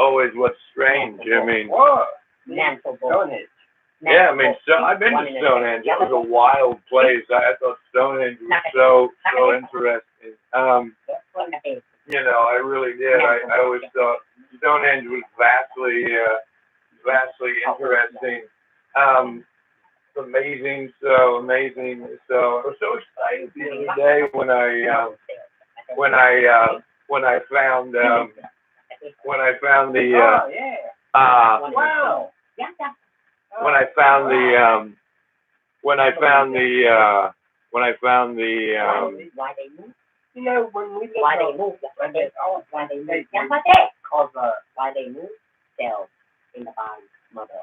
always what's strange. I mean, Stonehenge. yeah, I mean, so I've been to Stonehenge. It was a wild place. I thought Stonehenge was so interesting. You know, I really did. I always thought Stonehenge was vastly interesting. Amazing, so amazing. So I was so excited the other day when I found the Wow. when I found the You know, when we Why they move? when they Why they move? cause Why they move cells in the body, mother.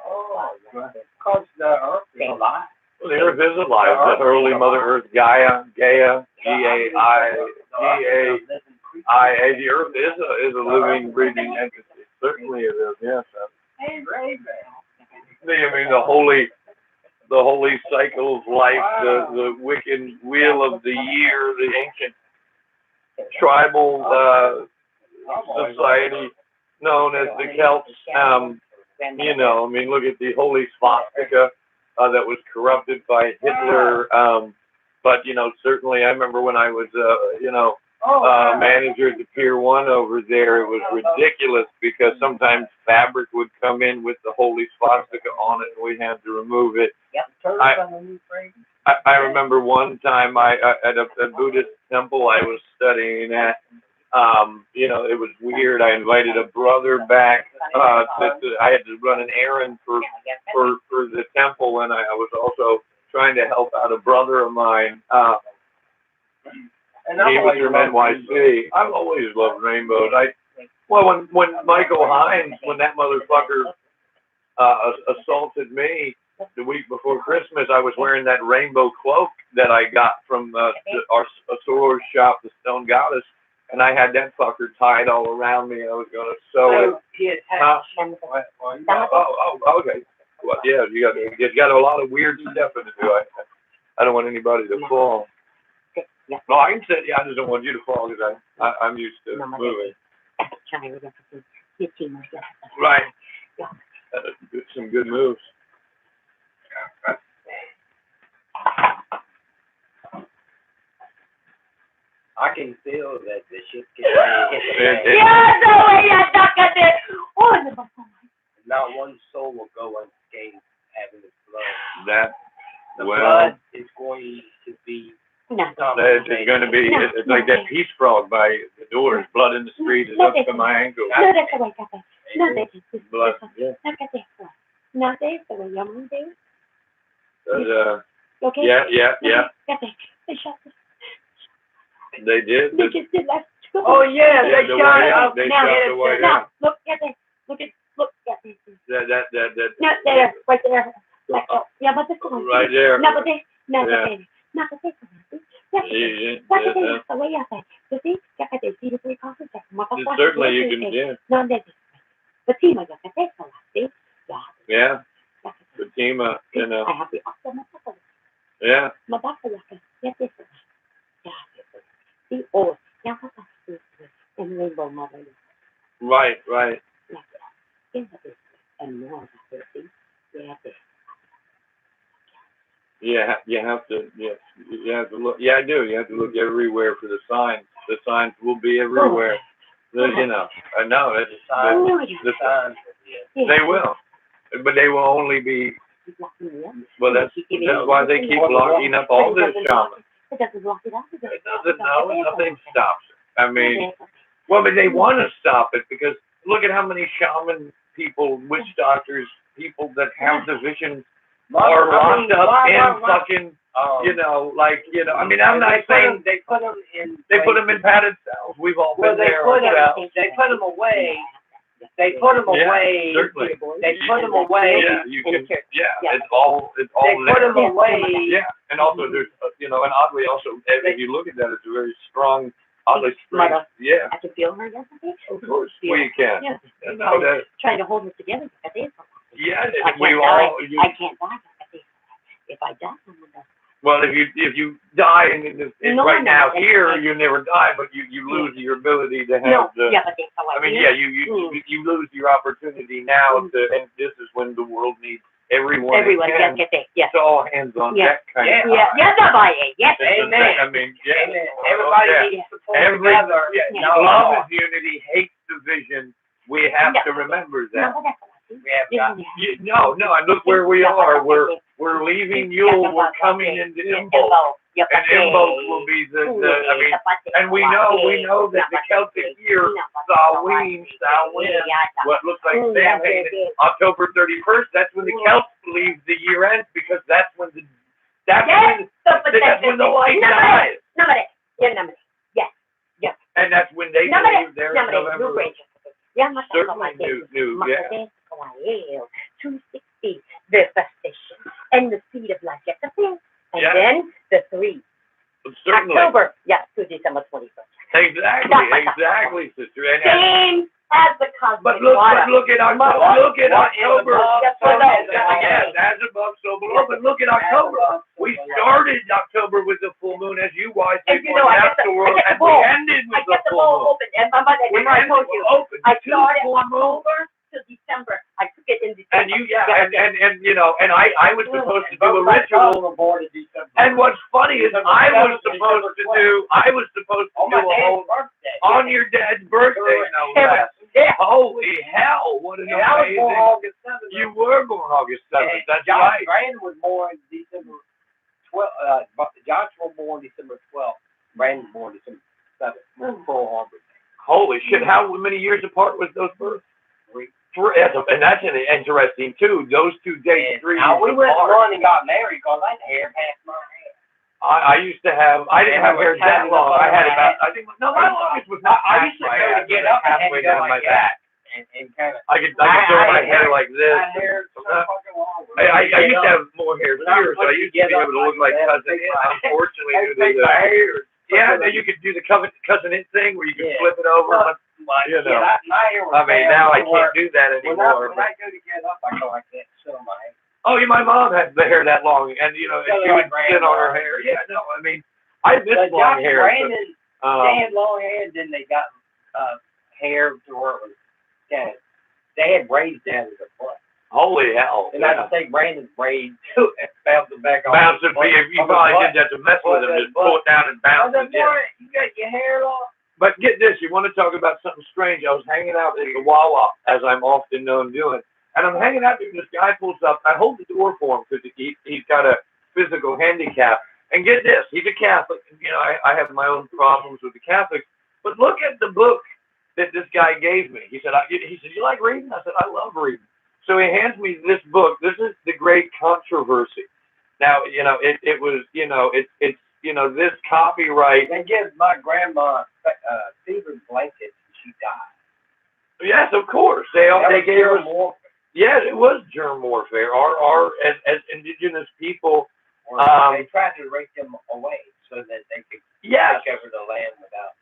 cause the earth is alive. well, the Earth is alive. The early Mother Earth, Gaia, Gaia, Gaia. The Earth is a living, breathing entity. Certainly it is. Yes. I mean, the holy cycle of life, the wicked wheel of the year, the ancient tribal society known as the Celts. You know, I mean, look at the holy swastika that was corrupted by Hitler. But you know, certainly, I remember when I was, manager at the Pier 1 over there, it was ridiculous because sometimes fabric would come in with the holy swastika on it, and we had to remove it. I remember one time at a Buddhist temple I was studying at. You know, it was weird. I invited a brother back. I had to run an errand for the temple, and I was also trying to help out a brother of mine. He was from NYC. I've always loved rainbows. When Michael Hines, when that motherfucker assaulted me the week before Christmas, I was wearing that rainbow cloak that I got from our soror shop, the Stone Goddess, and I had that fucker tied all around me. I was going to sew it. Okay. Well, yeah, you got a lot of weird stuff to do. I don't want anybody to fall. No, I can sit. Yeah, I just don't want you to fall because I'm used to moving. Right. Some good moves. I can feel that the ship can not one soul will go unscathed having its blood. The blood is going to be. It's going to be. It's like that peace frog by the doors. Blood in the street is up to my ankles. Blood. Yeah. Yeah. They did. Oh yeah, they shot it up. They shot the White House. Look at this. Look at this. That. No, there, right there. Like, yeah, but this one. Right there. No, but this. No, Yeah. but this. Certainly you can, yeah. Yeah. Fatima, you know. Yeah. Right. Yeah, you have to. Yes, you have to look. Yeah, I do. You have to look everywhere for the signs. The signs will be everywhere. You know, I know it's the signs. They will, but they will only be. Well, that's why they keep locking up all this shamans. It doesn't. No, nothing stops it. I mean, well, but they want to stop it because look at how many shaman people, witch doctors, people that have the vision. Or locked up in fucking, you know, like, you know. I mean, I'm not saying they put them in padded cells. We've all been there ourselves. They put them away. They put them away. Certainly. They put them away. Yeah, you can. Yeah, it's all. They put them away. Yeah, and also there's, you know, and oddly also, if you look at that, it's a very strong, oddly strong. Yeah. I can feel her yesterday. Of course, we can. Yeah. No, that. Trying to hold it together. Yeah, I we can't all. die. I can't die. If I die, I'm gonna Well, if you die right now here, you never die, but you lose your ability to have the. Yeah, but that's how I mean, yeah, you lose your opportunity now and this is when the world needs everyone. Everyone, yes. It's all hands on deck kind of. Yes, yes. Amen. I mean, yeah. Amen. Everybody needs to pull together. Love is unity, hate division. We have to remember that. No, and look where we are. We're leaving Yule. We're coming into Imbolc. And Imbolc will be and we know that the Celtic year, Samhain, what looks like Samhain, October 31st, that's when the Celts believe the year ends because that's when the light dies. Yes. And that's when they believe they're in November. Certainly new, yeah. 260, the station, and the seed of life, and then the 3. Certainly. October, to December 21st. Exactly, sister. Same as the cosmic But look at October. Look at October. Yes, as above, so below. But look at October. We started October with the full moon, as you wisely pointed out, and we ended with the full moon. I started October to December. I took it in December. And I was supposed to do a ritual. And what's funny is I was supposed to do a whole on your dad's birthday. Holy hell! What an amazing! You were born August 7th. That's right. Brandon was born December 12th. Josh was born December 12th. Brandon was born December 7th. Holy shit! How many years apart was those births? 3. And that's interesting too. Those 2 dates, 3 years apart. We went one and got married because I had hair past my head. I didn't have hair that long. I had about, my longest was not. I used to be able to get up and halfway down my back. And kind of. I could throw my hair like this. My hair so fucking long. I used to have more hair here, so I used to be able to look like Cousin It. Unfortunately, you could do the Cousin It thing where you could flip it over. My hair was now I can't do that anymore. When I go to get up, I can't sit on my head. Oh, yeah, my mom had the hair that long, and she would sit on her hair. Yeah, no, I mean, I miss long hair. Brandon, they had long hair, and then they got hair to where it was kind of, they had braids down to the foot. Holy hell! And I had to take Brandon's braids to bounce it back on. Bounce it. You probably did that to mess with him. Just pull it down and bounce it. You got your hair long. But get this, you want to talk about something strange? I was hanging out in the Wawa, as I'm often known doing. And I'm hanging out there, and this guy pulls up. I hold the door for him because he's got a physical handicap. And get this, he's a Catholic. I have my own problems with the Catholics. But look at the book that this guy gave me. He said, you like reading? I said, I love reading. So he hands me this book. This is The Great Controversy. Now, it was, it's this copyright. They give my grandma fever blankets and she died. Yes, of course. They gave her more. Yes, it was germ warfare. As indigenous people, they tried to rake them away so that they could take over the land without.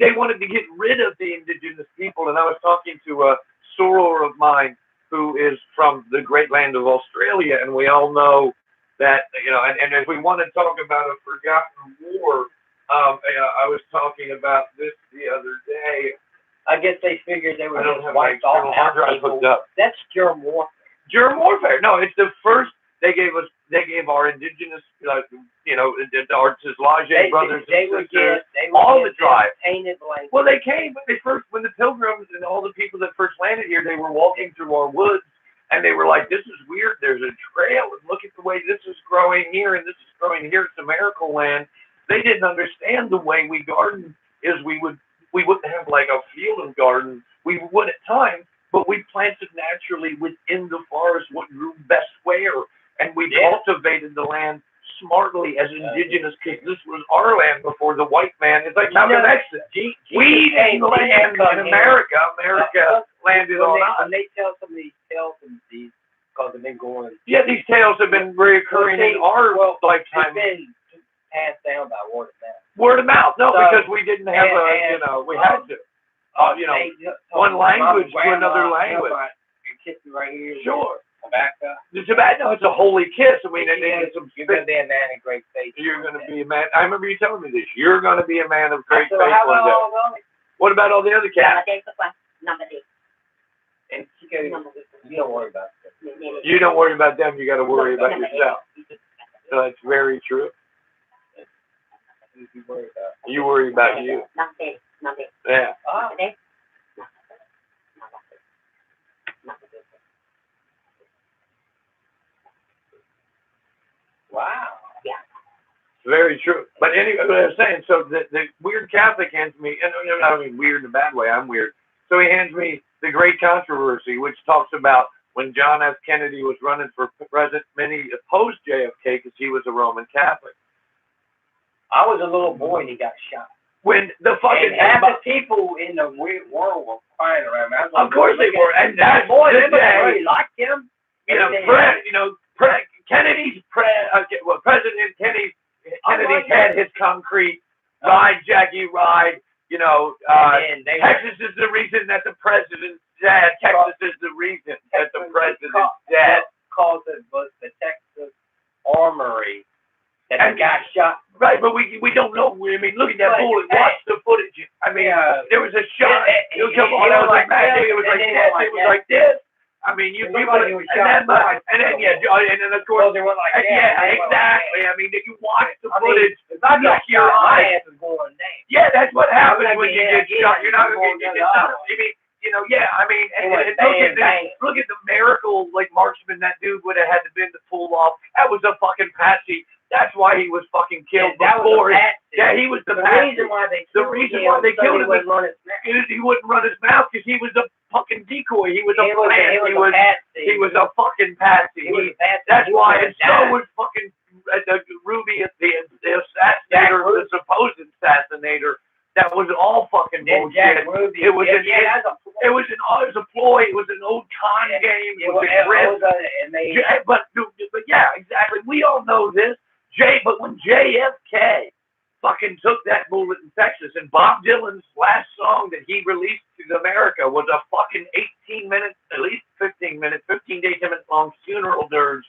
They wanted to get rid of the indigenous people. And I was talking to a soror of mine who is from the great land of Australia, and we all know that and if we want to talk about a forgotten war, I was talking about this the other day. I guess they figured they were just wiped off hard drive hooked up. That's germ warfare. Germ warfare. No, it's the first. They gave our indigenous, our Tslaje brothers and sisters, all the tribes. Well, they came, but when the pilgrims and all the people that first landed here, they were walking through our woods, and they were like, this is weird. There's a trail, and look at the way this is growing here, and this is growing here. It's a miracle land. They didn't understand the way we garden is we wouldn't have like a field and garden. We would at times, but we planted naturally within the forest what grew best where. And we cultivated the land smartly as indigenous because this was our land before the white man. It's like Malcolm X said, we didn't land in America. America landed on us. And they tell some of these tales and these, because they've been going. Yeah, these tales have been reoccurring in our lifetime. It's been passed down by word of mouth. Word of mouth, no, because we didn't have we had to. One language to another language. Kiss me right here. Sure. Tobacco. The tobacco, it's a holy kiss. I mean, it's some. You're gonna be a man of great faith. You're gonna be a man. I remember you telling me this. You're gonna be a man of great faith How one about day. all those? What about all the other cats? Number 8. And you don't worry about that. You don't worry about them. You got to worry about yourself. So that's very true. You worry about you. Yeah. Wow. Yeah. Very true. But anyway, what I was saying, so the weird Catholic hands me, and I don't mean weird in a bad way, I'm weird. So he hands me The Great Controversy, which talks about when John F. Kennedy was running for president, many opposed JFK because he was a Roman Catholic. I was a little boy and he got shot. When the fucking half the people in the weird world were crying around me. Of course they were, and that's boy, the day. Really liked him. Kennedy's President Kennedy had his concrete ride, Jackie ride. Texas is the reason that the president's dead. Texas is the reason that the president's dead. Called the Texas Armory that the guy shot. Right, but we don't know. I mean, look at that bullet. Watch the footage. I mean, there was a shot. It was like this. It was like this. I mean, and then of course, exactly. I mean, if you watch the footage, not like your eyes is going down. Yeah, that's what happens when you get shot. You're not going to get shot. I mean, look at the miracle, like marksman that dude would have had to been to pull off. That was a fucking patsy. That's why he was fucking killed before. He was the patsy. The reason why they killed him is he wouldn't run his mouth because he was a fucking decoy. He was a plant. He was a fucking patsy. That's why. And so was fucking Ruby, the assassinator, the supposed assassinator. That was all fucking bullshit. It was a ploy. It was an old con game. It was a grip. But yeah, exactly. We all know this. But when JFK fucking took that bullet in Texas, and Bob Dylan's last song that he released to America was a fucking 18 minutes, at least 15 minutes, 15 to 18 minutes long funeral dirge,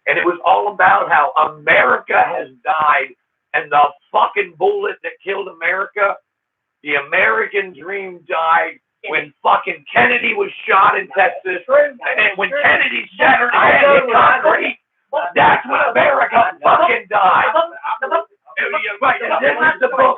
and it was all about how America has died, and the fucking bullet that killed America, the American dream died when fucking Kennedy was shot in Texas, and when Kennedy shattered his head in concrete. That's when America fucking died. Right, and this is the book.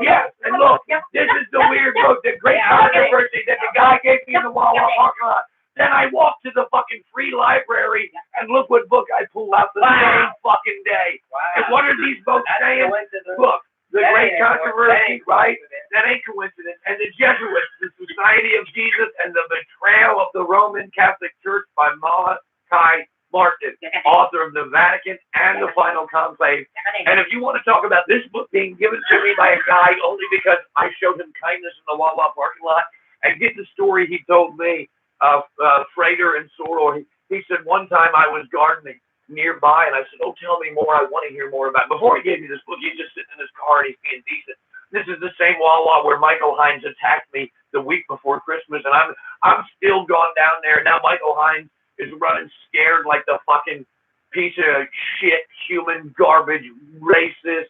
Yeah, and look, this is the weird book, The Great Controversy that the guy gave me in the Wawa parking lot. Then I walked to the fucking free library, and look what book I pulled out the same fucking day. And what are these books saying? Look, The Great Controversy, right? That ain't coincidence. And the Jesuits, the Society of Jesus, and the Betrayal of the Roman Catholic Church by Malachi Martin, author of The Vatican and The Final Conclave. And if you want to talk about this book being given to me by a guy only because I showed him kindness in the Wawa parking lot, and get the story he told me of Frater and Sorrel. He said one time I was gardening nearby, and I said, "Oh, tell me more. I want to hear more about it." Before he gave me this book, he's just sitting in his car and he's being decent. This is the same Wawa where Michael Hines attacked me the week before Christmas, and I'm still gone down there. Now Michael Hines is running scared like the fucking piece of shit, human garbage, racist,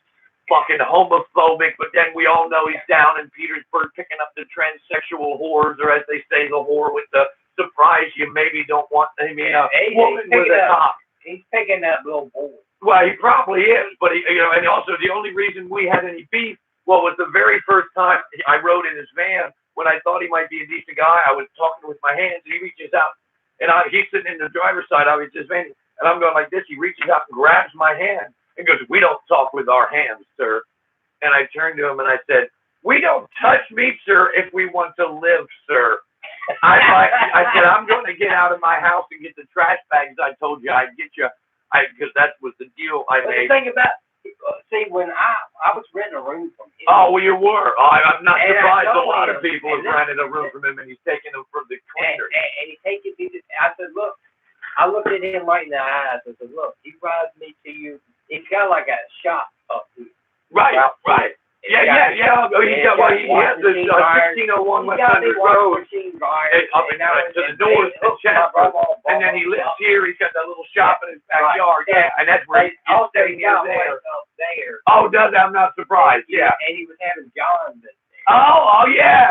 fucking homophobic, but then we all know he's down in Petersburg picking up the transsexual whores, or as they say, the whore with the surprise you maybe don't want, woman with a cock. He's picking that little boy. Well, he probably is, but and also the only reason we had any beef, was the very first time I rode in his van, when I thought he might be a decent guy, I was talking with my hands, and he reaches out, and he's sitting in the driver's side of his van, and I'm going like this. He reaches out and grabs my hand and goes, "We don't talk with our hands, sir." And I turned to him and I said, "We don't touch me, sir, if we want to live, sir." I said, "I'm going to get out of my house and get the trash bags I told you I'd get you," because that was the deal I made. The thing about, when I was renting a room from him. Oh, well, you were. I'm not surprised. A lot of people have rented a room from him, and he's taking them from the cleaner. And he taken me to, I said, "Look," I looked at him right in the eyes. I said, "Look, he rides me to you." He's got like a shop up here. Right. Oh, he has this 1601 West Hundred Road, up to the doors in Chester, and then he lives here. He's got that little shop in his backyard, and that's where he's staying near there. Oh, does I'm not surprised. Yeah, and he was having John. Oh, yeah.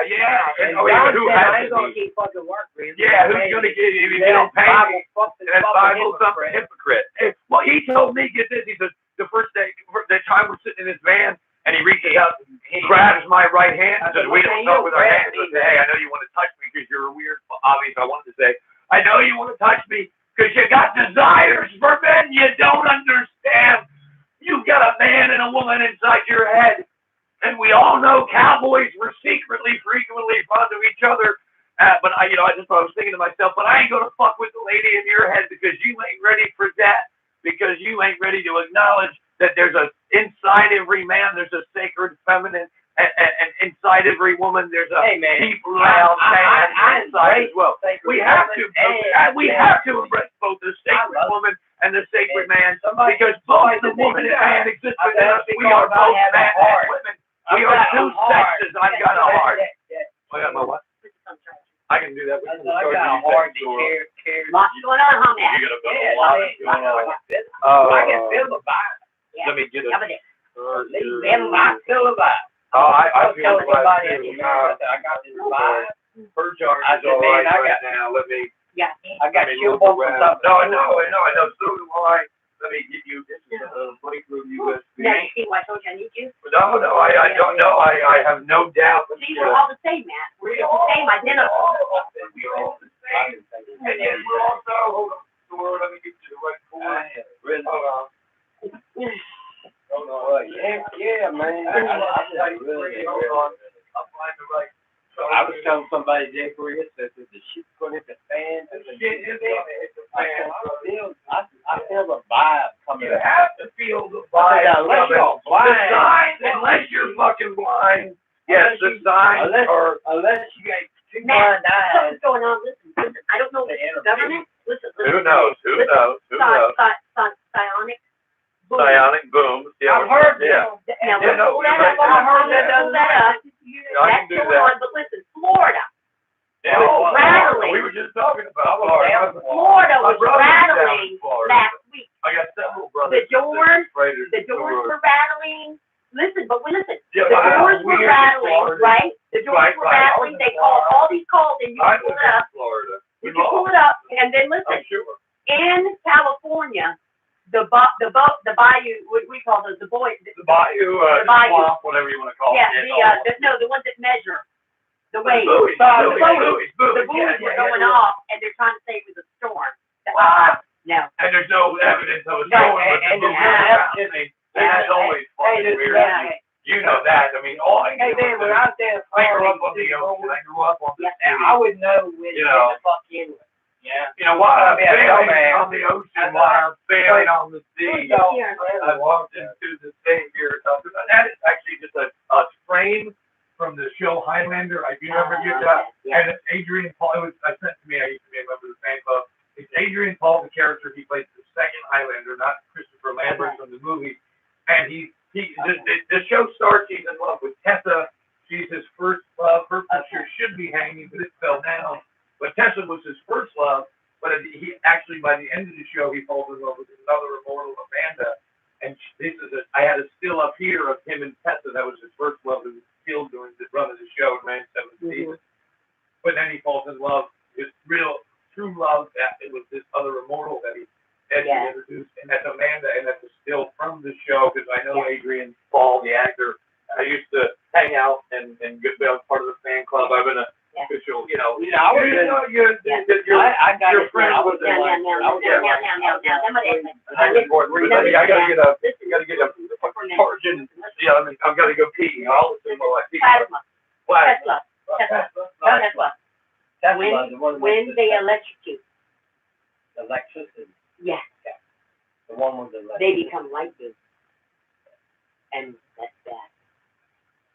And who I ain't gonna keep fucking work for him. Yeah, who's gonna give you if you don't pay me? That's Bible something hypocrite. Well, he told me, get this, he said, the first day, the time we're sitting in his van, and he reaches out and grabs my right hand and says, we don't talk with our hands. I said, hey, I know you want to touch me because you're a weird, obviously I wanted to say, I know you want to touch me because you got desires for men you don't understand. You've got a man and a woman inside your head. And we all know cowboys were secretly, frequently fond of each other. But I was thinking to myself, but I ain't gonna fuck with the lady in your head because you ain't ready for that. Because you ain't ready to acknowledge that there's inside every man, there's a sacred feminine, and inside every woman, there's a deep loud man inside as well. We have to embrace both the sacred woman and the sacred man, because both the woman and man exist within us. We are both men and women. We are two sexes. I've got a heart. I got my what? I can do that. I got a heart to care. Lots going on, huh, man? You got a lot going on. I can feel the vibe. Let me get a. I feel the vibe. I feel the vibe. I got this vibe. Her jar is all right now. Let me. Yeah. I got chill bumps or something. No, I know. So do I. Let me give you this micro USB. Now you see why I told you I need you? No, I don't know. I have no doubt. See, we're all the same, Matt. We're all the same, identical. We're all the same. And yet we're also, hold on, let me get you the right cord. Really? Hold on. Yeah, man. Hold on. I'll find the right. I was telling somebody today for you that the shit's gonna hit the fan. The shit is gonna hit the fan. I feel the vibe coming. You have to feel the vibe. Unless you're blind. The signs, unless you're fucking blind. Yes, the signs are. Unless you got two Matt, blind eyes. something's going on. Listen, I don't know if it's the government. Listen. Who knows? Psionic. Psionic boom. Yeah, I've heard yeah. Now, Yeah, no, pull that up. I heard Pull that up. I can do That's going that. on, but listen, Florida. Yeah, rattling. we were just talking about Florida My was brother's down in rattling Florida. last week. I got several brothers. The doors were were rattling. Listen, listen. Yeah, The doors were rattling, Florida. right? The doors were rattling. They called all these calls, and you I can pull was it in up. Florida. You can pull it up, and then listen. I'm sure. In California, the bayou, what we call the boy. The bayou, swamp, whatever you want to call it. Yeah, the ones that measure the waves. Buoys. The buoys were going off, and they're trying to say it was a storm. No. And there's no evidence of a No, storm, but the and buoys that's are happening. That's always fucking weird. You know that. I mean, all I Hey, do man, when is I was there, I grew up on the ocean. I grew up on the sea. I would know when to get the fuck in with. Yeah. You know, while I'm sailing man. on the ocean, while I'm sailing on the sea, Yeah. I walked into the Savior. That is actually just a frame from the show Highlander. I do remember you that. And Adrian Paul, it was sent to me. I used to be a member of the fan club. It's Adrian Paul, the character he plays the second Highlander, not Christopher Lambert from the movie. And the show starts. He's in love with Tessa. She's his first love. Her picture should be hanging, but it fell down. But Tessa was his first love, but he actually, by the end of the show, he falls in love with another immortal, Amanda. And I had a still up here of him and Tessa. That was his first love. It was still during the run of the show, ran 7 seasons. But then he falls in love. His real, true love, that it was this other immortal that he introduced. And that's Amanda, and that's a still from the show, because I know Adrian Paul, the actor. I used to hang out and be part of the fan club. I've been official, I got your friend was there. I gotta get a charging. Yeah, I mean, I've got to go pee. I'll listen while I pee. Tesla. When they electrocute. Electricity. Yeah. The one with the They become light beams. And that's bad.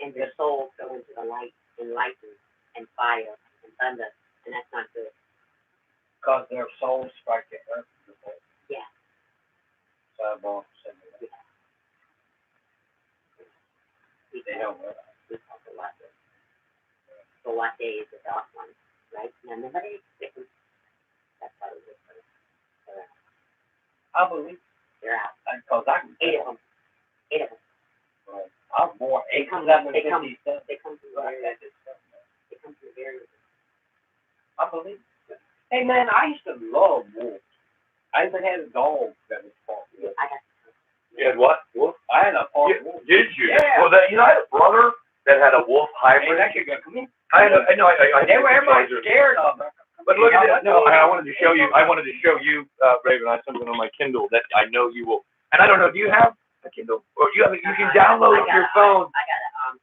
And their souls go into the light and lightning and fire and thunder, and that's not good. Because their souls strike the earth. Yeah. So Yeah. They don't realize. We call the latte. The latte is the dark one, right? Now, nobody expects that's how it is. They're out. I believe. They're out. Because I can 8 of them. 8 of them. I'm more They come 850 cents. They come through various. They come through various. I believe. Hey man, I used to love wolves. I even had a dog that was part wolf. I got. You had what? Wolf? I had a part wolf. Did you? Yeah. Well, you know, I had a brother that had a wolf Hey, hybrid. that could go. Come here. I know. They were everybody scared of them. But look at this. No, I wanted to show you. Raven. I have something on my Kindle that I know you will. And I don't know. Do you have a Kindle? Or you have? You can download on your phone. I got a tablet.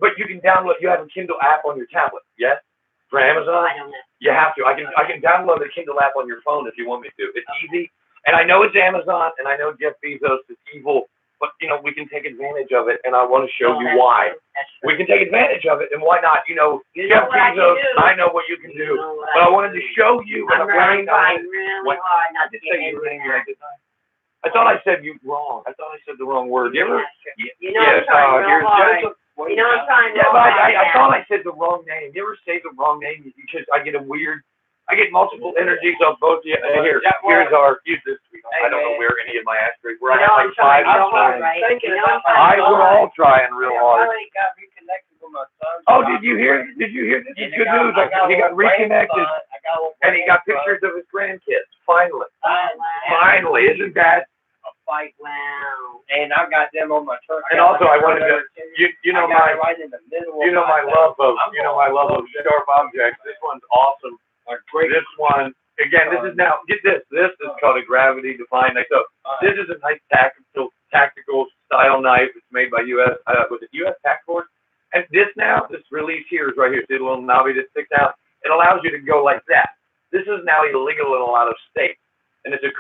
But you can download. You have a Kindle app on your tablet. Yes. For Amazon. I don't know. You have to. I can download the Kindle app on your phone if you want me to. It's easy. And I know it's Amazon, and I know Jeff Bezos is evil, but you know we can take advantage of it, and I want to show you why. We can take advantage of it, and why not? You know, Jeff Bezos. I know what you can do, but I wanted to show you. I'm really trying really hard not to get into that. I thought I said you wrong. I thought I said the wrong word. You ever? You know I'm trying real hard. You know I'm trying real hard. Yeah, but I thought I said the wrong name. You ever say the wrong name because I get multiple energies on both. Here's our. Use this. I don't know where any of my ashtrays were. I have like 5 or 9. We're all trying real hard. I already got reconnected with my son. Oh, did you hear? This is good news. He got reconnected, and he got pictures of his grandkids. Finally, isn't that? Fight. Wow. And I got them on my truck. And also, I wanted to, you know my right in the middle. my love of sharp objects. This one's awesome. This one, again, this is now. Get this. This is called a gravity defying knife. So this is a nice tactical style knife. It's made by U.S. Was it U.S. Task Force? And this release here is right here. See the little knobby that sticks out? It allows you to go like that. This is now illegal in a lot of states, and it's a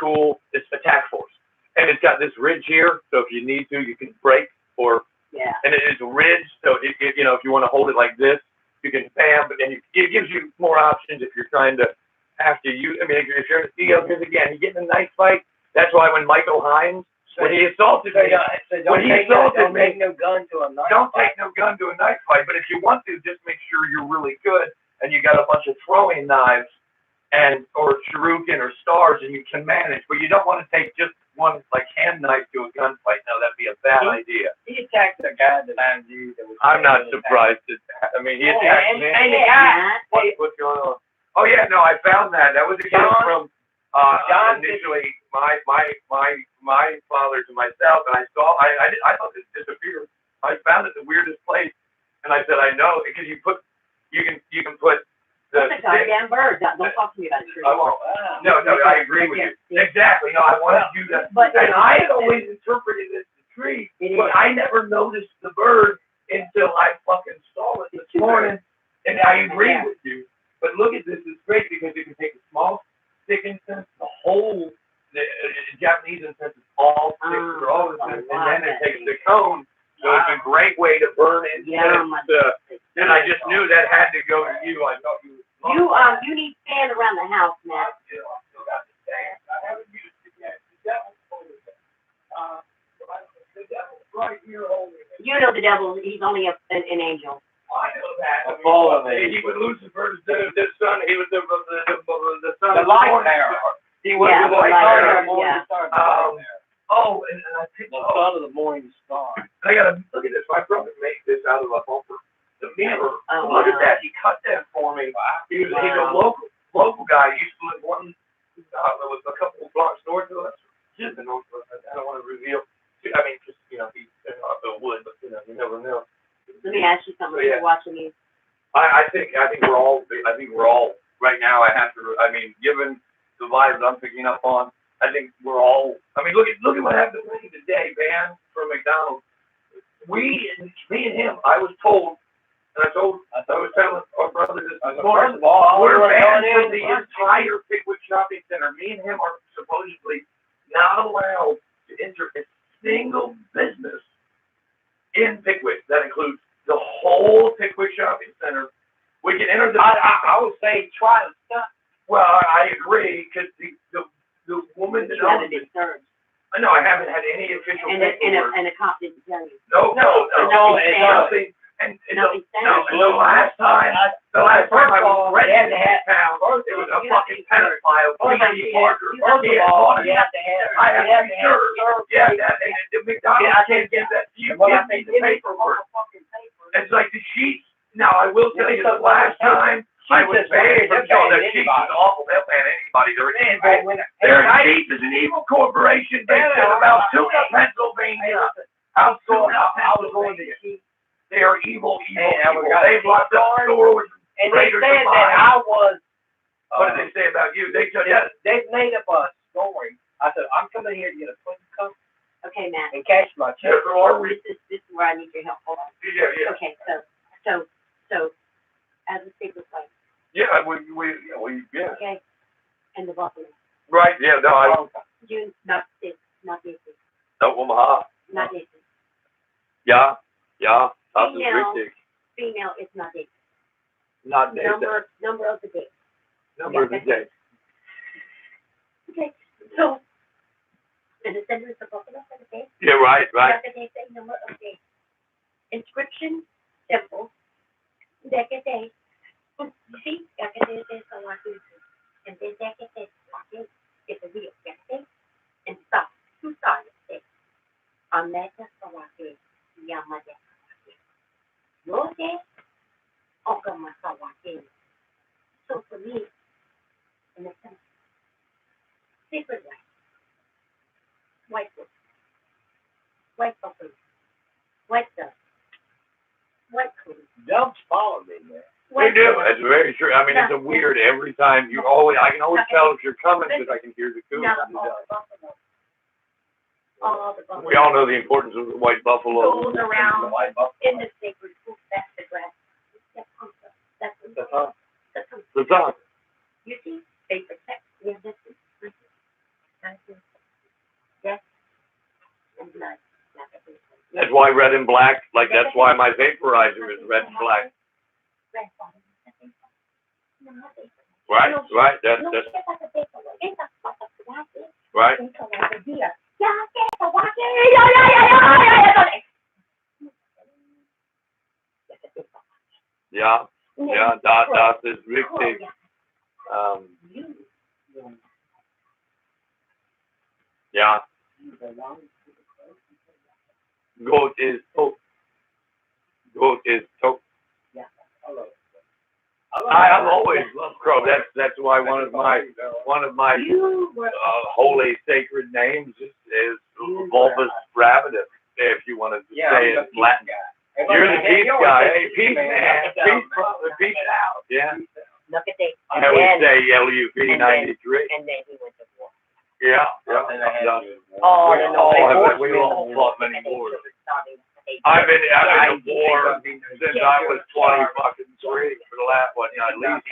task force. And it's got this ridge here, so if you need to, you can break and it is ridged, so if you want to hold it like this, you can bam, but then it gives you more options if you're trying to use. I mean, if you're in a deal, because again, you get in a knife fight. That's why when Michael Hines, when he assaulted me, don't take no gun to a knife. Don't take no gun to a knife fight, but if you want to, just make sure you're really good and you got a bunch of throwing knives or shuriken or stars, and you can manage. But you don't want to take just one like hand knife to a gunfight. No, that'd be a bad idea. He attacked the guy that I knew. I'm not surprised. He attacked me. And the guy. What's going on? Oh yeah, no, I found that. That was a gift from initially my father to myself, and I thought this disappeared. I found it the weirdest place, and I said I know because you can put. That's a goddamn bird. Don't talk to me about it. I won't. No, I agree with you. Exactly. No, I wanted to do that. And I had always interpreted it as a tree, but I never noticed the bird until I fucking saw it this morning. And I agree with you. But look at this. It's great because you can take a small stick incense, the Japanese incense is all sticks or all incense, and then it takes the cone. So it's a great way to burn incense. And I just knew that had to go to you. I thought you. You need sand around the house, man. I still got the sand. I haven't used it yet. The devil's holding it. The devil's right here holding it. You know the devil. He's only an angel. I know that. He was Lucifer's the son. He was the son. The light bearer. He was the light bearer. And I picked the son of the morning star. I gotta look at this. My brother made this out of a bumper. The mirror. Look at that. He cut that for me. He's a local guy. He used to live there was a couple of blocks north of us. I don't want to reveal. I mean, just he's not the wood, but you never know. Let me ask you something. You're watching me. I think we're all right now. Given the vibes I'm picking up on, I think we're all. I mean, look at what happened to me today, man, from McDonald's. Me and him. I was told. And I was telling our brother this morning. First of all, we're banned from the entire Pickwick shopping center. Me and him are supposedly not allowed to enter a single business in Pickwick. That includes the whole Pickwick shopping center. We can enter the. I would say try to stop. Well, I agree because the woman that owns it. No, I haven't had any official paperwork. And a cop didn't tell you. No, and nothing. And the last time I was ready to head town, it was a fucking pedophile. I had to be sure. Yeah, the McDonald's can't give that to you. Give me the paperwork. It's like the sheets. Now, I will tell you the last time I was paying for the sheets is awful. They'll pay anybody. Sheets is an evil corporation based in about Tuna, Pennsylvania. I was going to Sheets. They are evil. They've locked up stores. And they said that I was. What did they say about you? They made up a story. I said, I'm coming here to get a quick cup. Okay, Matt. And cash my check. This is where I need your help. Hold on. Yeah. Okay, so, as a secret place. Yeah, yeah. Okay, and the Buffalo. Right. Yeah. No, You not this. Omaha. Not this. Yeah. Female is not this. Not this. Number of the day. Number of the day. Okay, so, and the center is the Buffalo for the day. Yeah, right. They say number of days. Inscription, simple. Decade. See, decade is a lot easier. And then decade is a real decade. And stop. Two started day. On that, that's a lot easier. Yamada. No day. Okamasawa. So for me, in a sense, secret life. White book. White buffalo. White dove. White cootie. Doves follow me, man. They do. That's very true. I mean, it's a weird every time. I can always tell if you're coming because I can hear the cootie. All the buffalo. We all know the importance of the white buffalo. Goes around in the sacred pool. That's the grass. That's the tongue. The tongue. You see, they protect. Yeah, that's it. Death and blood. That's why red and black. That's why my vaporizer is red and black. Right. That's right. Yeah. Das ist richtig. Yeah. Goat is toast. I've always loved crow. That's why one of my holy sacred names is Vulpus Ravidus, if you want to say it in Latin. You're the peace guy. Hey, peace, man. Peace, brother. Peace out. Yeah. Look at this. I always say LUV 93. And then he went to war. Yeah. We all fought many wars. I've been in war since I was 23 for the last one. At least.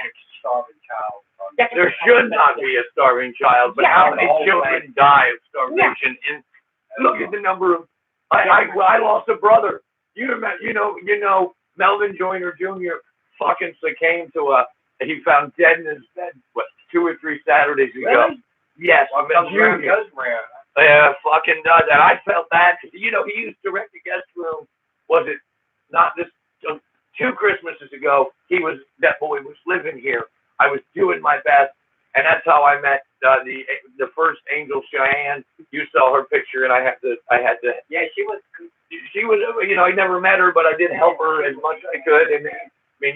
There should not be a starving child, but how many children die of starvation? And look at the number of. I lost a brother. You know, Melvin Joyner Jr. fucking succumbed to he found dead in his bed, 2 or 3 Saturdays ago. Really? Yes, Jr. Yeah, fucking does. And I felt bad because, he used to rent the guest room. Was it not this 2 Christmases ago? That boy was living here. I was doing my best. And that's how I met the first Angel Cheyenne. You saw her picture, and I had to. Yeah, she was. I never met her, but I did help her as much as I could. And and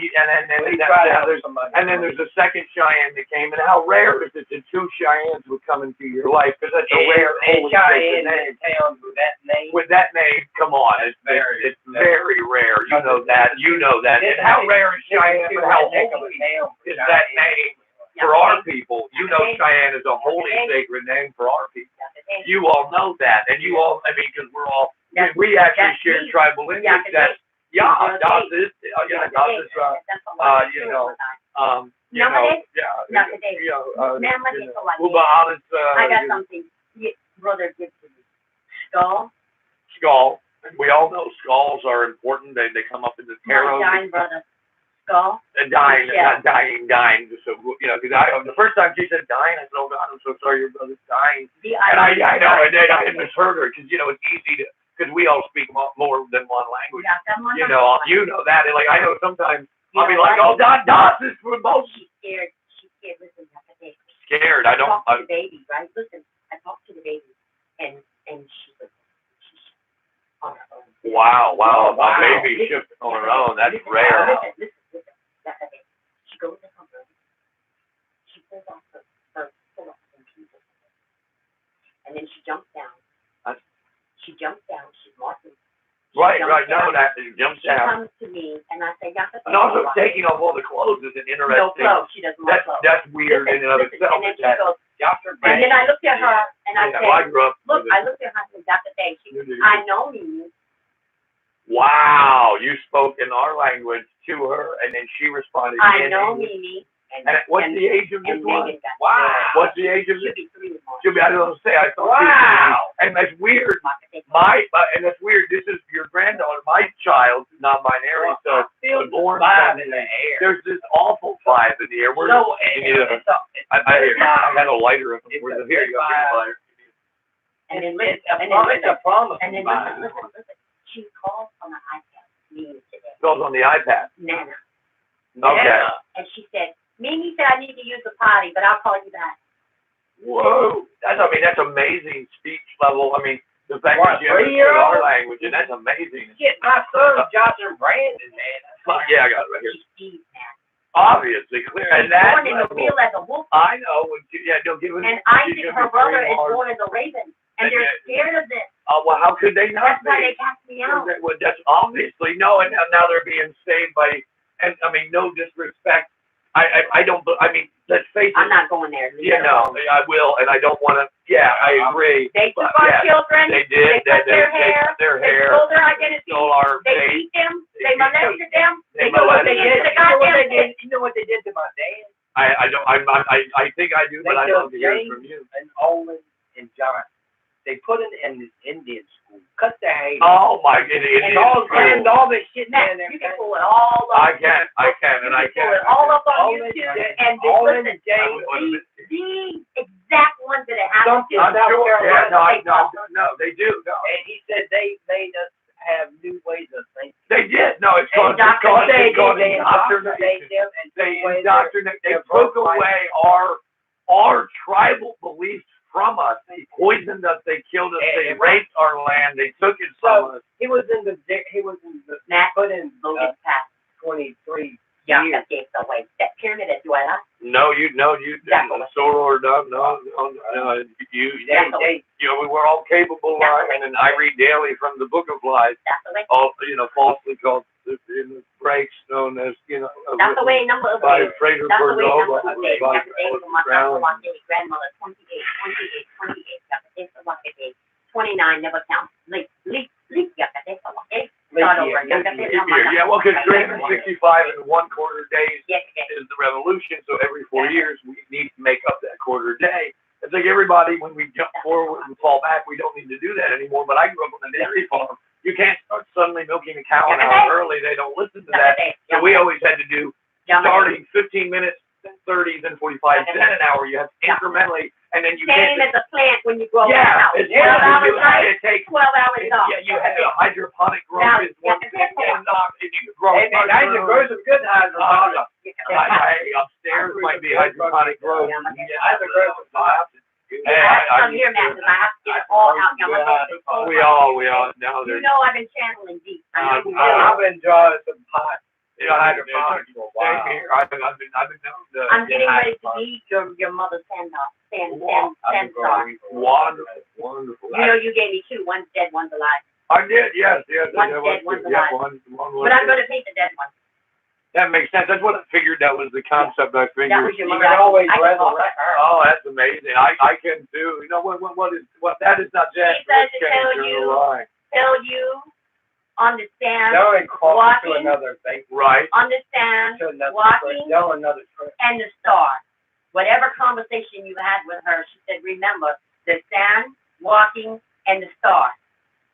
then there's a second Cheyenne that came. And how rare is it that 2 Cheyennes would come into your life? Because that's a rare. Cheyenne in town with that name. With that name, come on, it's very rare. You know that. And how rare is Cheyenne? But how holy is that name? For our people, Cheyenne is a holy, sacred name for our people. You all know that, and because we're all, we actually share tribal lineage. Das ist, über alles, I got something, brother gives me. Skull. We all know skulls are important. They come up in the tarot. My dying brother. skull. Dying, Yeah. not dying. So, because the first time she said dying, I said, "Oh God, I'm so sorry, your brother's dying." And I know, and then I misheard her because it's easy to, because we all speak more than one language. You know that. And like I know sometimes I'll be like, "Oh, Das is for most." She's scared. Listen, Scared. I don't. Talk to the baby, right? Listen, I talked to the baby, and she's on her own. Wow, a baby shift on her own. That's rare. Listen. She goes in her room. She pulls off her pull-ups and pieces, and then she jumps down. She's marching. Right. No, that jumps down. She comes to me, and I say, and also taking off all the clothes is an interesting. No clothes. She doesn't want clothes. That's weird in and of itself. And then she goes, and then I looked at her, and I said, I grew up look, I looked at her and said, Dr. Day, I know you. Wow, you spoke in our language to her, and then she responded. I know Mimi. And what's the age of this one? Wow. What's the age of this? She'll be 3 I don't say. I thought. Wow. And that's weird. And that's weird. This is your granddaughter. My child, non-binary, so born. In the air. There's this awful vibe in the air. I had a lighter. Here you go. And then it's a promise. And then listen. She called on the iPad. Mimi today. Calls on the iPad. Nana. Okay. And she said, Mimi said I need to use the potty, but I'll call you back. Whoa. That's amazing speech level. I mean, the fact that you understood our language, and that's amazing. Get my son, Josh and Brandon, man. Yeah, I got it right here. She's man. Obviously, clear. And that's born in the wheel as a wolf. I know. Don't give it. And Isaac, her brother, is born as a raven. And they're scared of this. Oh, well, how could they not be? That's why they cast me out. Well, that's obviously, no, and now they're being saved by, and I mean, no disrespect. I don't, let's face it. I'm not going there. I will, and I don't want to, I agree. They took our children. They did. They cut their hair. They stole their identity. They beat them. They molested them. They know what they did. You know what they did to my dad? I think I do, but I'd love to hear it from you. And Olin and John. They put it in this Indian school, cut their hair. Oh my goodness! And all this shit down there. You can pull it all up. I can, and I can. Pull it all up on YouTube, and listen, these exact ones that it happened to. I'm sure. No, they do. No. And he said they made us have new ways of thinking. They did. No, it's called indoctrination. They took away our tribal beliefs from us. They poisoned us. They killed us. They raped our land. They took it from us. He was in the put in the past 23 years. Away. That pyramid at Duela. No, you sort or no. We're all capable, and I read daily from the Book of Lies. All falsely called in the breaks known as That's the way number of by Frater Bordeaux. Grandmother 28. 29 never counts. Yeah, well, because 365 and 1 quarter days is the revolution, so every 4 years we need to make up that quarter day. It's like everybody, when we jump forward and fall back, we don't need to do that anymore, but I grew up on a dairy farm. You can't start suddenly milking a cow an hour early. They don't listen to that. So we always had to do starting 15 minutes, then 30, then 45, then an hour. You have incrementally, and then you same as a plant when you grow a house. It's 12 hours night, 12 hours off. Yeah, you have a hydroponic growth is one thing, and you grow. And I can grow some good hydroponic. Upstairs might be hydroponic growth. I can grow some hydroponic. Come here, Matt, because I have to get it all out. We all now. You know I've been channeling deep. I've been drawing some pot. Hydroponics for a while. I've been known to. I'm getting ready to eat your mother's sandstar. Wonderful. You know you gave me 2. One's dead, one's alive. I did, yes. One's dead, one's alive. But I'm going to paint the dead one. That makes sense. That's what I figured. That was the concept. I figured. That was your mother. Always resurrect her. Oh, that's amazing. I can do. You know what that is not just. She says to tell you, understand, walking, to another thing. Right. Understand, walking, and the star. Whatever conversation you had with her, she said, remember the sand, walking, and the star.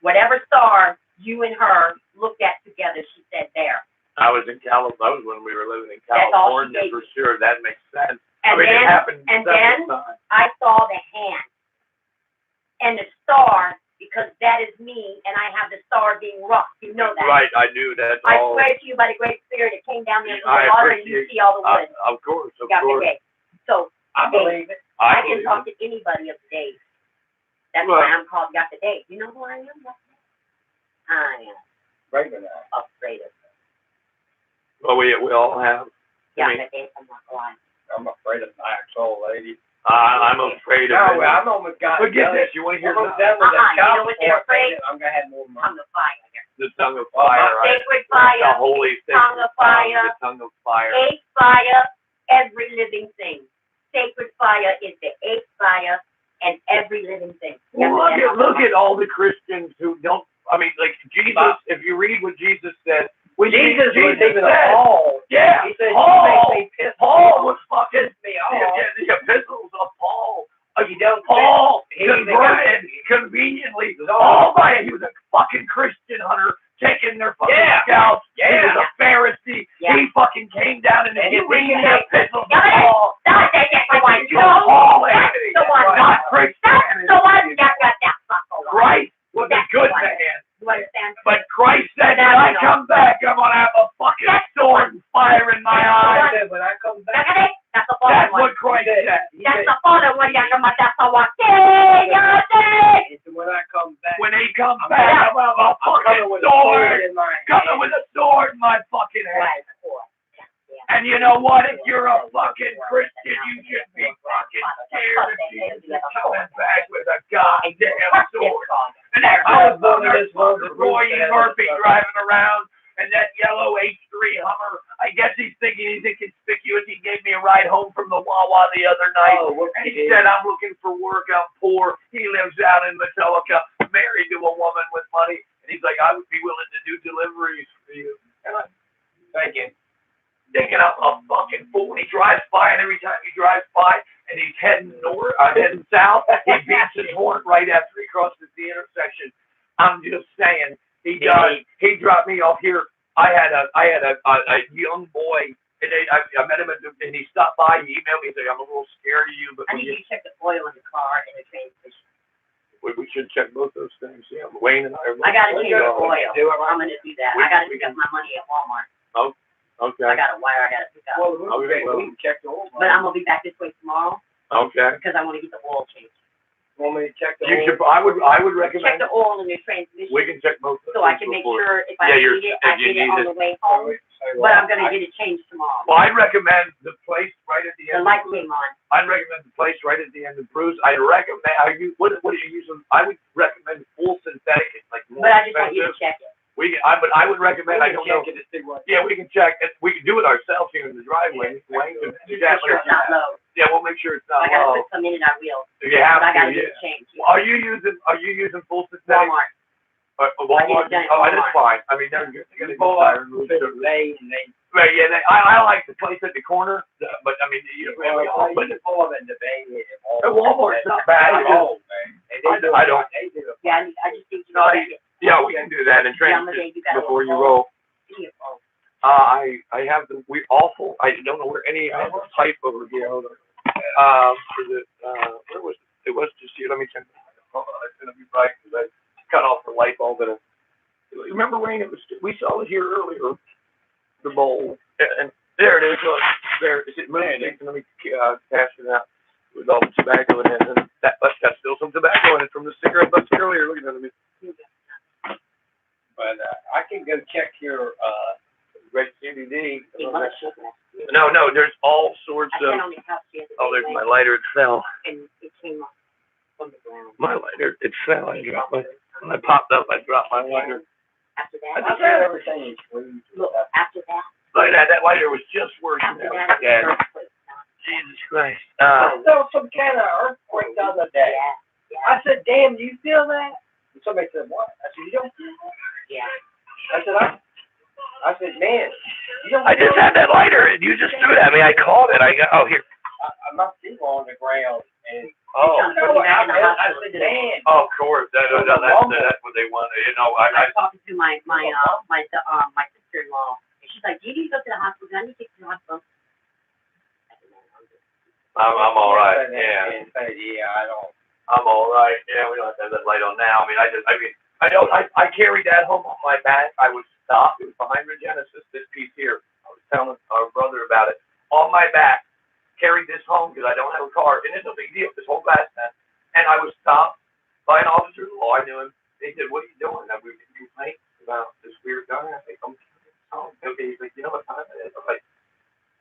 Whatever star you and her looked at together, she said there. I was in California. That was when we were living in That's all she California gave for me. sure. That makes sense. And it happened then several times. I saw the hand and the star, because that is me, and I have the star being rough. You know that. Right, I knew that. I swear to you by the Great Spirit, it came down there from the water, and you see all the wood. Of course, of Yeah, course. okay. So, I believe it. I can talk to anybody of the day. That's why I'm called Got the Day. You know who I am? I am Afraid of that. afraid of it. Well, we all have. Yeah, I mean, the day I'm not lying. I'm afraid of black soul lady. I'm afraid of No, it. I'm almost got. But get this, you want to hear almost that? done with that You know what they're afraid? I'm gonna have more Tongue money. of fire. The tongue of fire, right? Sacred The fire, holy tongue of fire, the tongue of fire. eighth fire, every living thing. Sacred fire is the eighth fire and every living thing. Well, look at all the Christians who don't. I mean, like Jesus. If you read what Jesus said, when Jesus was even said, appalled. yeah, He said, Paul, you make me pissed Paul was fucking me off. the epistles of Paul. You don't Paul think he's the converted conveniently. All by he was a fucking Christian hunter taking their fucking scouts. He was a Pharisee. Yeah. He fucking came down and you read the epistles of Yeah. Paul. That's the one. You know, Paul, That's the one. not That's Christianity. the one. That's the one. Christ was a That's good the one. man. You understand? But Christ said, when I come back, I'm going to have a fucking sword and fire in my eyes. said, when I come back. That's the father That's one. what Christ said. That's the father one. That's the one. Hey, When I come back. When he comes back, I'm going to have a fucking sword. in my Coming with a sword in my fucking hand. And you know what? If you're a fucking Christian, you should be fucking scared of Jesus coming back with a goddamn sword. And that motherfucker, Roy E. Murphy driving around, and that yellow H3 Hummer. I guess he's thinking he's inconspicuous. He gave me a ride home from the Wawa the other night. And he said, I'm looking for work. I'm poor. He lives out in Metallica, married to a woman with money. And he's like, I would be willing to do deliveries for you. And I'm thinking, thinking I'm a fucking fool. And he drives by, and every time he drives by, and he's heading heading south, he beats his horn right after he crosses the intersection. I'm just saying, he does. He dropped me off here. I had a young boy, and I met him, and he stopped by. He emailed me, and said, I'm a little scared of you, but I need you to check the oil in the car and the transmission. we should check both those things. Yeah, Wayne and I are. I gotta change the oil. I'm gonna do that. I gotta pick up my money at Walmart. Oh, okay. I got a wire I gotta pick up. Well, we can check the oil. But I'm gonna be back this way tomorrow Okay. because I want to get the oil changed. Want me to check the You oil? should. I would Check recommend. the oil in the transmission We can check both. so I can make sure if I need it, I get it on the way home. But I'm gonna get it changed tomorrow. Well, I'd recommend the place right at the The end. light came on. I'd recommend the place right at the end of Bruce. I'd recommend. What are you using? I would recommend full synthetic. It's like more But I just want you to expensive. check it. I would recommend. I don't know. Check it to see what. Yeah, we can check. We can do it ourselves here in the driveway. Wayne can do that. Make sure it's not low. Yeah, we'll make sure it's not I gotta low. put some in it, I will. If you have But I to, gotta get yeah. it changed. Are you using full synthetic? Walmart. Walmart. I get it done at Oh, that's Walmart. fine. I mean, they're gonna go Walmart, tire and move they, certain- and they. Right, yeah, I like the place at the corner, but I mean, but Full of it, the bay. Walmart's not bad. I don't. Yeah, I just think you No, check it. Yeah, we can do that and Yeah, I'm gonna transit say you got before you a roll. CFO. I have awful. I don't know where any. I have a pipe over here. Hold on. Is it? Where was it? It was just here. Let me check. Hold on, it's gonna be bright because I cut off the light bulb. Remember, Wayne? It was. We saw it here earlier. The bowl, and there it is. Look, there. Is it moving? Let me pass it out with all the tobacco in it. And that's got still some tobacco in it from the cigarette butts earlier. Look at that. But I can go check your Great CBD. Hey, mother shook me. No, there's all sorts I of. went on the house the other day. Oh, there's my lighter. It fell. And it came up from the ground. My lighter. It fell. I dropped my. When I popped up, I dropped my lighter. After I that, just had everything is free. look, after that, Look at that. That lighter was just working. after out. that, Yeah. earthquake. Jesus Christ. There was some kind of earthquake the other day. Yeah, I said, damn, do you feel that? And somebody said, what? I said, you don't feel that? yeah. I said, man, you don't I just feel had that lighter, and you just threw it at me. I called it. I got. Oh, here. My feet were on the ground. And Oh. Trying to put me back in the I hospital said, today. man. Oh, of course. That's what they want. You know, I was talking to my sister-in-law, and she said, like, you need to go to the hospital. I need to take you to the hospital. I'm all right. Yeah. Yeah, I don't. I'm all right. Yeah, we don't have to have that light on now. I carried that home on my back. I was stopped. It was behind Regenesis, this piece here. I was telling our brother about it. On my back, carried this home because I don't have a car. And it's no big deal, this whole glass man. And I was stopped by an officer of the law. I knew him. He said, what are you doing? I was complaining about this weird guy. I think I'm home. Okay, he's like, you know what time it is? I was like,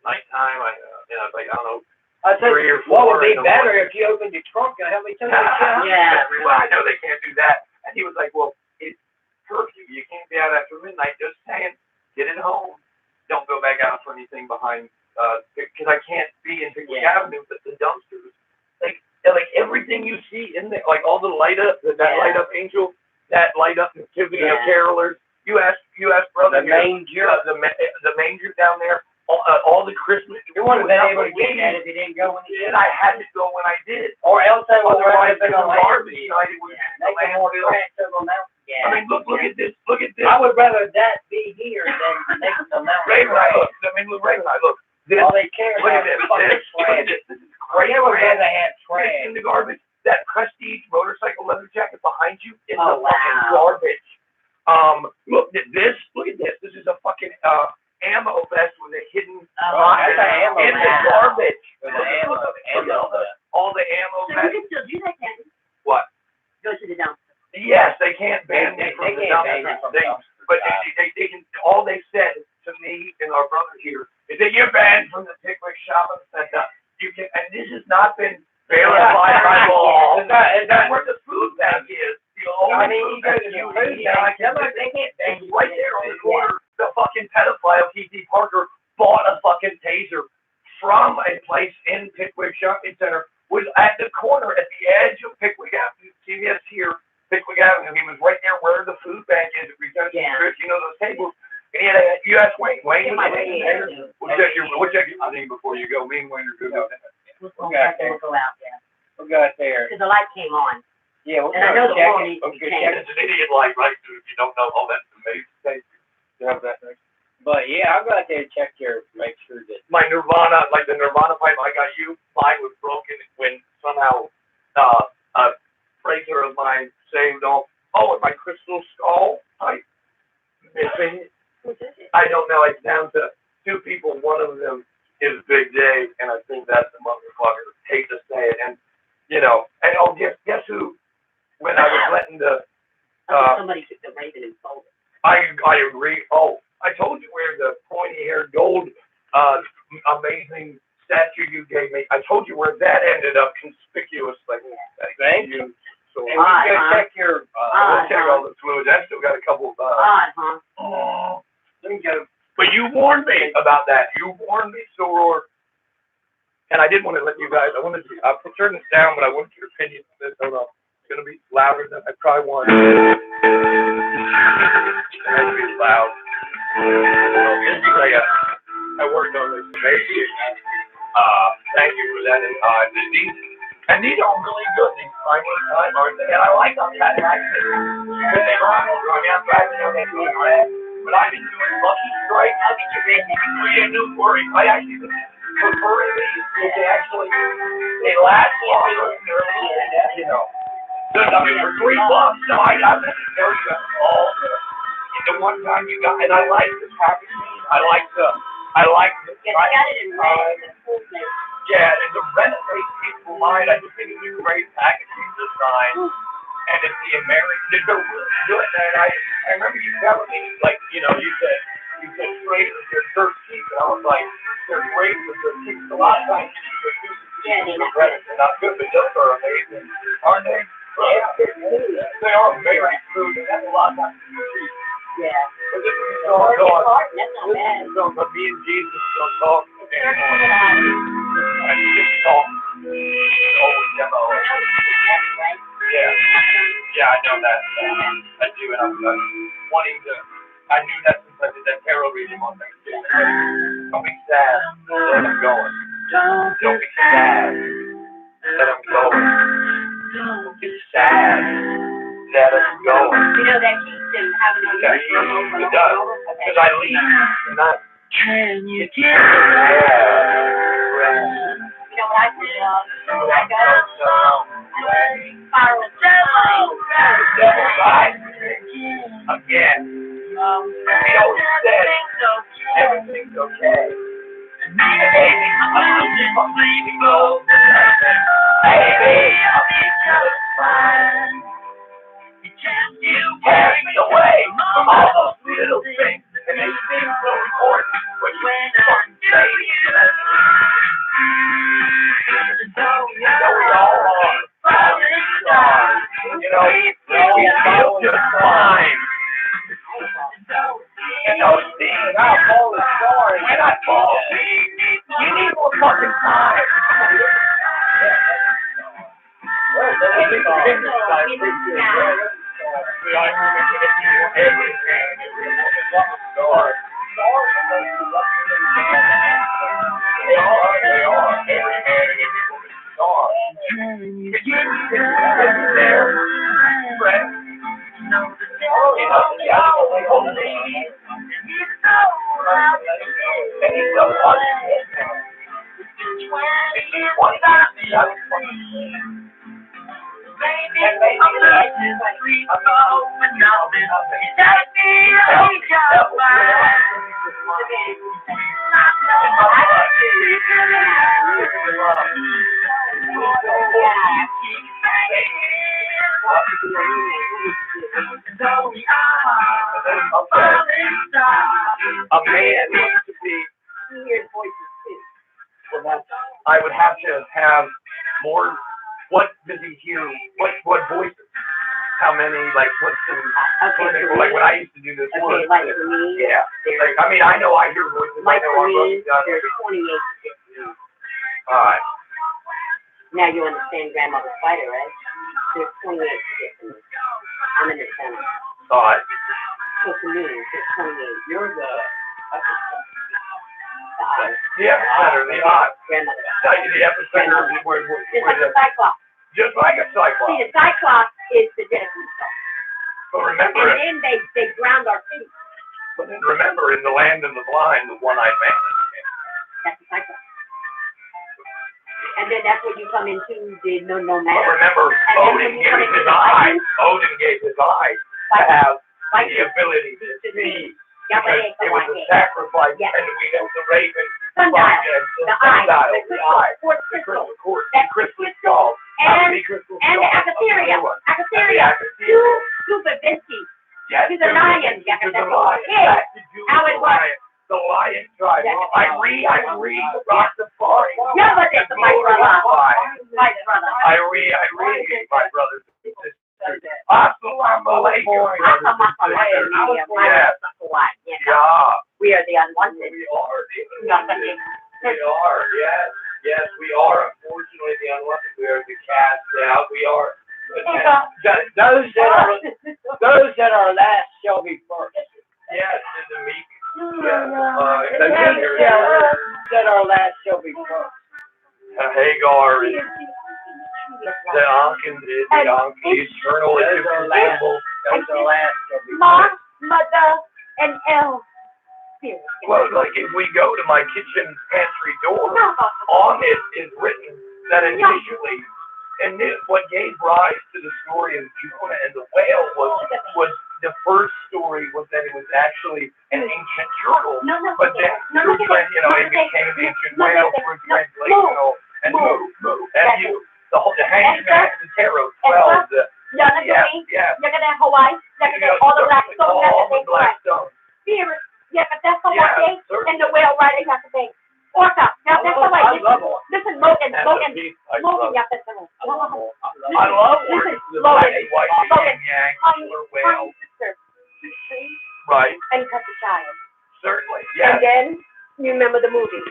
nighttime. I was like, I don't know. I said, 3 or 4. what would be better if you opened your trunk and helped me tell you? Yeah. Well, I know they can't do that. And he was like, well, it's curfew. You can't be out after midnight. Just saying, get it home. Don't go back out for anything behind, because I can't be in Pickwick Avenue, but the dumpsters, like everything you see in there, like all the light up, that light up angel, that light up nativity of carolers. You ask brother, the manger, the manger down there. All the Christmas. You wouldn't have been able to get that if you didn't go when you did. And I had to go when I did. Or else they would have been a garbage. I mean, look at this. Look at this. I would rather that be here than next to Mount. Raven, look. This, all they care look about at this. is fucking trash. This is great. They would rather have trash. In the garbage. That Prestige motorcycle leather jacket behind you is the fucking wow. garbage. Look at this. Look at this. This is a fucking ammo vest with a hidden rocket in the garbage. All the ammo So vests. you can still do that, can't you? What? Go to the dumpster. Yes, they can't ban me from the dumpster. But they can. All they said to me and our brother here is that you're banned from the Pickwick Shopping Center. You can, and this has not been verified by law. Is that where the food bank is? I mean, you go to the food bank. They can't ban you right there on the corner. The fucking pedophile T.T. Parker bought a fucking taser from a place in Pickwick Shopping Center. Was at the corner at the edge of Pickwick Avenue. CVS here, Pickwick Avenue. He was right there where the food bank is. You know those tables. And he had you ask Wayne. Wayne was there. We'll check your name before you go. Me and Wayne are good. We'll go out there. We'll go out there. Because the light came on. Yeah, we'll and I know the phone needs to be It's changed. an idiot light, right? If you don't know all that amazing. You have that next. But yeah, I'll go out there and check make sure that my Nirvana, like the Nirvana pipe I got you, mine was broken when somehow a Fraser of mine saved off. Oh, and my crystal skull pipe missing. I don't know. It's down to 2 people. One of them is Big Dave, and I think that's the motherfucker. Hate to say it, and guess who? When I was letting the somebody took the Raven and sold it. I agree. Oh, I told you where the pointy-haired gold, amazing statue you gave me. I told you where that ended up conspicuously. Thank you. So we're gonna check your. We'll check all the fluids. I still got a couple of. Let me get them. But you warned me about that. You warned me, Soror. And I didn't want to let you guys. I'll turn this down, but I wanted your opinion on this. Hold on. It's gonna be louder than I probably want. It has to be loud. I worked on this. Thank you for that. And these are really good. These time, aren't they? And I like them. I like them. But they run over. I mean, I'm driving down that road, right? But I've been doing Lucky Strike. I think you're making me no worry. I actually prefer these. They last longer. You know. I mean, for $3, so I got this very good. All the one time you got, and I like this packaging. I like the. Yeah, and the renovate people mind. I just think it's a great packaging design, and it's the American. They're really good. And I remember you telling me, like, you said straight with your dirt cheap, and I was like, they're great with their cheap. A lot of times they're not good, but those are amazing, aren't they? Yeah, they are very true. That's a lot of times cheap. Yeah. But this is so hard. That's not bad. But me and Jesus don't talk anymore. I just talk. Always demo. Yeah, I know that. I do, and I'm wanting to. I knew that since I did that tarot reading on Thanksgiving. Don't be sad that I'm going. Don't be sad that I'm going. Don't be sad that I'm going. You know that keeps him having to It does. Because I leave. Can you get there? You know what I did? I got a song. Spiral Again. We always said everything's okay. Baby, I'm just unbelievable. Baby, I'll be just fine. You carry me away from all those little things that make things so important when I say you. We all are falling stars. You know, we feel just fine. And those things are falling stars. We're not falling. You need more fucking time. A man needs to be. I would have to have more. What does he hear? What voices? How many? Like what's the? Like when I used to do this work. Okay, like for me, Yeah. Like I mean, I know I hear voices. like I know for our me, brothers there's done. 28. All right. Now you understand Grandmother Spider, right? There's 28 chickens. I'm in the center. All right. So to me, there's 28. You're the eye. The epicenter, the eye. Grandmother. The epicenter is where Just like a Cyclops. just like a See, cyclops. the Cyclops is the Jesuit stuff. But remember, And then they ground our city. remember, in the land of the blind, the one-eyed man. That's the Cyclops. And then that's where you come into the no But man. remember, Odin gave his eye. Odin gave his eye to have the ability to see. Because it was a sacrifice, Yes. and we know the raven, Sundial, the eye, sundial, the the eye, quartz the crystal, crystal quartz, That's the crystal crystal, skull, and the crystal and the skull of Acatheria. Noah, and the Acatheria. Acatheria. Stupid Vinci. Yes, To the lion. to the That's lion. okay. That's to do How with it the lion. The lion tribe. Yeah. I read the Rastafari. Yeah, but it's my brother. My brother. I read my brother. Assalamu alaikum. Yes. Yeah. We are the unwanted. We are the unwanted. We are, yes. Yes, we are. Unfortunately, the unwanted. We are the cast out. We are. Those that are last shall be first. Yes, in the meek. That are last shall be first. Hagar is the Ankin, the eternal, indivisible. Those are last shall be Mom, first. Mother, and El. Well, like if we go to my kitchen pantry door, on it is written that initially, and this, what gave rise to the story of Jonah and the whale was the first story was that it was actually an ancient journal, but then through it became ancient whale through translational and move and you the hanging man and the tarot 12 You're gonna have Hawaii, you're gonna have all the black stones, all the black stones. Spirit, yeah, but that's Hawaii, and the whale riding has to be. Orca, now that's the way. I love it. Listen, Logan, I you love have to say. Logan, the black and white yin yang killer whale. Right. And cut the child. Certainly, And yes. then, you remember the movie,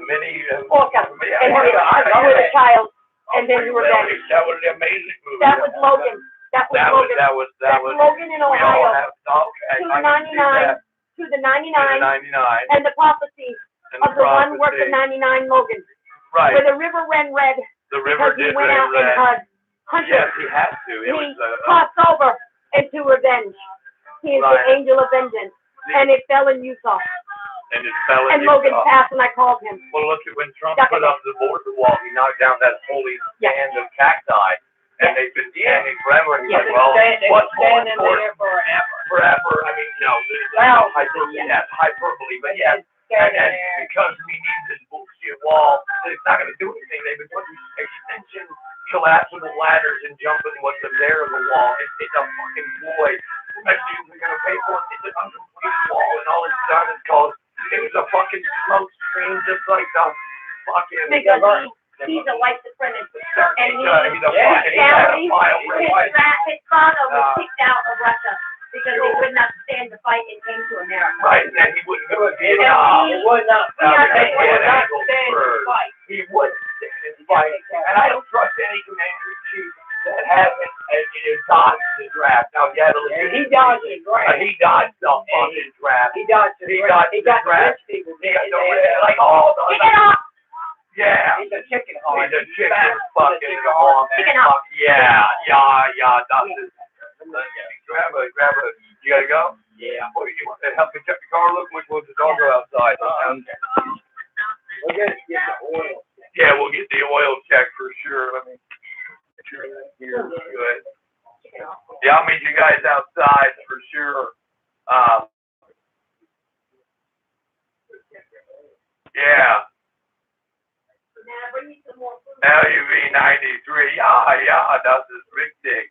Many. Orca, and with the child, and then you were back. That was an amazing movie. That was Logan. That was Logan. That was. Logan in We all Ohio. have. Okay. To I the can see that. 99, to the 99, 99. and the prophecy And of the one worth of prophecy. 99 Logan. Right. Where the river ran red The river because he did went red out and red. hunted. Yes, he had to. It He was. crossed over into revenge. He is Right. the angel of vengeance. And it fell in Utah. and just fell in And his Logan car. passed and I called him. Well, look at when Trump put up the border wall, he knocked down that holy stand of cacti, and they've been standing forever. And he's like, well, what's more standing important? there forever. Forever. I mean, no, Well, hyperbole, but yes. And because we need this bullshit wall, it's not going to do anything. They've been putting extension collapsible ladders and jumping what's there of the wall. It's a fucking void. Especially if we're going to pay for it. It's an uncompleted wall, and all it's done is cause it was a fucking smoke screen, just like the fucking. Because he's a white supremacist. And He's a fucking, he had a file his father was kicked out of Russia because they would not stand the fight and came to America. Right, and he wouldn't go to Vietnam. It would not stand and fight. He wouldn't stand and fight. And I don't trust any commander in chief that hasn't dodged the draft. Now, yeah, He dodged the draft. he dodged the fucking draft. He dodged the draft. He got the rich people. He got the like all the. Kick it off! Yeah. He's a chicken hog. He's a chicken fucking hog. Chicken hog. Yeah, that's it. Grab a, you gotta go? Yeah. What do you want? Help me check the car, look, we'll just all go outside. We're gonna get the oil. Yeah, we'll get the oil check for sure. Let me make sure that here's good. Yeah, I'll meet you guys outside for sure. Yeah. LUV 93. Ja, das ist richtig.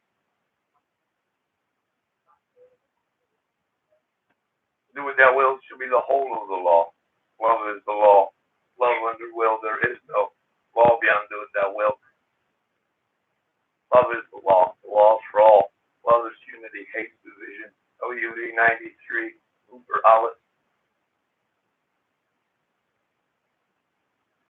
Doing that will should be the whole of the law. Love is the law. Love under will, there is no law beyond doing that will. Love is the law. The law is for all. Love is unity, hate division. LUV 93. Uber Alice.